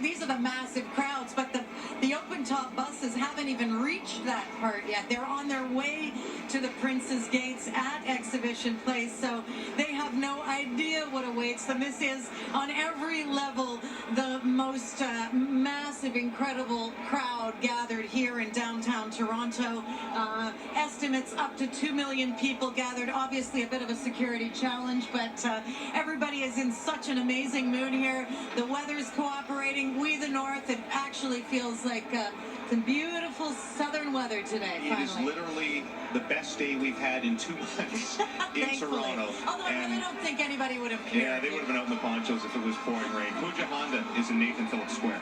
these are the massive crowds, but the open-top buses haven't even reached that part yet. They're on their way to the Prince's Gates at Exhibition Place, so they have no idea what awaits them. This is, on every level, the most massive, incredible crowd gathered here in downtown Toronto. Estimates up to 2 million people gathered. Obviously a bit of a security challenge, but everybody is in such an amazing mood here. The weather's cooperating. We, the North, it actually feels like some beautiful southern weather today. It finally. is literally the best day we've had in 2 months in Toronto. Although I really don't think anybody would have cared. Yeah, they would have been out in the ponchos if it was pouring rain. Puja Honda is in Nathan Phillips Square.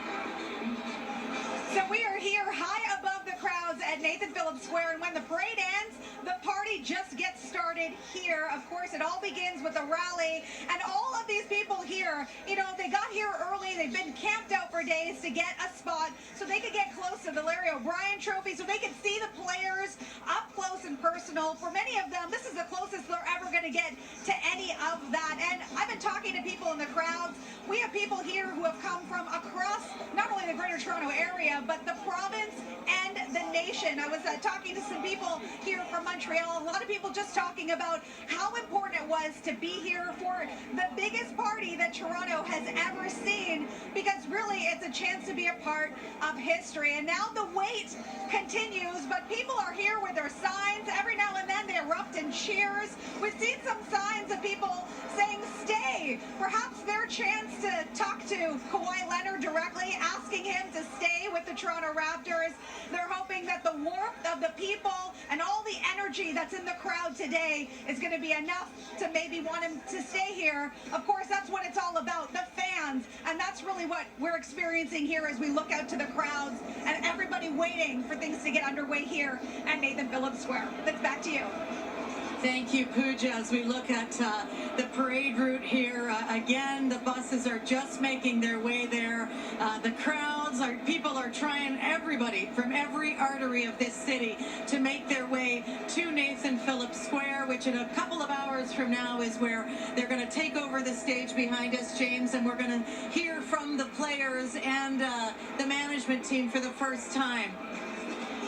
So we are here high above the crowds at Nathan Phillips Square, and when the parade ends, the party just gets started here. Of course, it all begins with a rally, and all of these people here, you know, they got here early. They've been camped out for days to get a spot so they could get close to the Larry O'Brien Trophy, so they could see the players up close and personal. For many of them, this is the closest they're ever going to get to any of that. And I've been talking to people in the crowds. We have people here who have come from across not only the Greater Toronto area, but the province and the nation. I was talking to some people here from Montreal. A lot of people just talking about how important it was to be here for the biggest party that Toronto has ever seen, because really it's a chance to be a part of history. And now the wait continues, but people are here with their signs. Every now and then they erupt in cheers. We've seen some signs of people saying stay. Perhaps their chance to talk to Kawhi Leonard directly, asking him to stay with the Toronto Raptors. They're hoping that the warmth of the people and all the energy that's in the crowd today is going to be enough to maybe want him to stay here. Of course, that's what it's all about, the fans, and that's really what we're experiencing here as we look out to the crowds and everybody waiting for things to get underway here at Nathan Phillips Square. That's back to you. Thank you, Pooja. As we look at the parade route here, again, the buses are just making their way there. The crowds, people are trying, everybody from every artery of this city, to make their way to Nathan Phillips Square, which in a couple of hours from now is where they're going to take over the stage behind us, James, and we're going to hear from the players and the management team for the first time.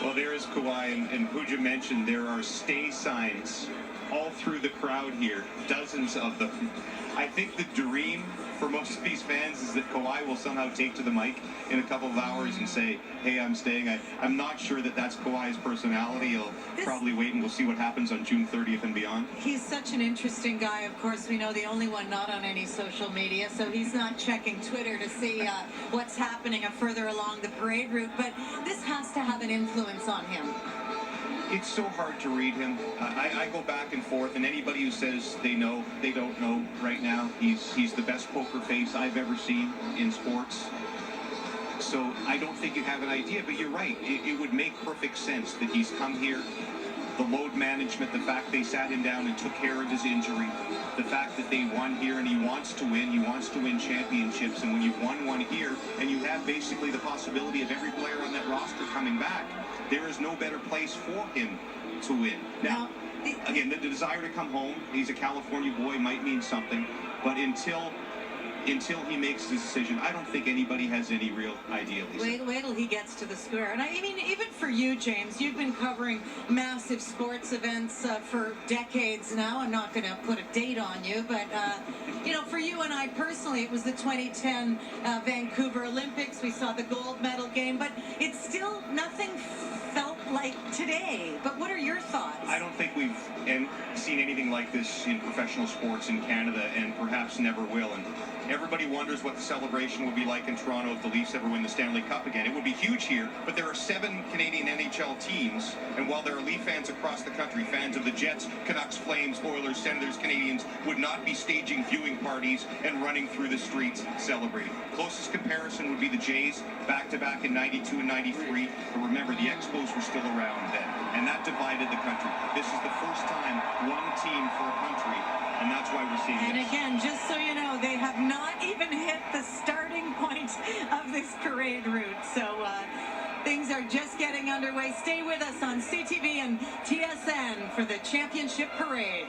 Well, there is Kawhi, and Pooja mentioned there are stay signs all through the crowd here, dozens of them. I think the dream for most of these fans is that Kawhi will somehow take to the mic in a couple of hours and say, hey, I'm staying. I'm not sure that that's Kawhi's personality. He'll probably wait and we'll see what happens on June 30th and beyond. He's such an interesting guy. Of course, we know the only one not on any social media, so he's not checking Twitter to see what's happening further along the parade route, but this has to have an influence on him. It's so hard to read him. I go back and forth, and anybody who says they know, they don't know right now. He's the best poker face I've ever seen in sports. So I don't think you have an idea, but you're right. It would make perfect sense that he's come here. The load management, the fact they sat him down and took care of his injury, the fact that they won here and he wants to win championships, and when you've won one here and you have basically the possibility of every player on that roster coming back, there is no better place for him to win. Now, again, the desire to come home, he's a California boy, might mean something, but until he makes his decision, I don't think anybody has any real idea, Lisa. Wait till he gets to the square. And I mean, even for you, James, you've been covering massive sports events for decades now. I'm not going to put a date on you, but, you know, for you and I personally, it was the 2010 Vancouver Olympics. We saw the gold medal game, but it's still nothing felt like today. But what are your thoughts? I don't think we've seen anything like this in professional sports in Canada, and perhaps never will. And everybody wonders what the celebration will be like in Toronto if the Leafs ever win the Stanley Cup again. It would be huge here, but there are 7 Canadian NHL teams, and while there are Leaf fans across the country, fans of the Jets, Canucks, Flames, Oilers, Senators, Canadians would not be staging viewing parties and running through the streets celebrating. Closest comparison would be the Jays, back-to-back in 92 and 93, but remember, the Expos were still around then, and that divided the country. This is the first time one team for a country, and that's why we're seeing And this. again, just so you know, they have not even hit the starting point of this parade route. So things are just getting underway. Stay with us on CTV and TSN for the championship parade.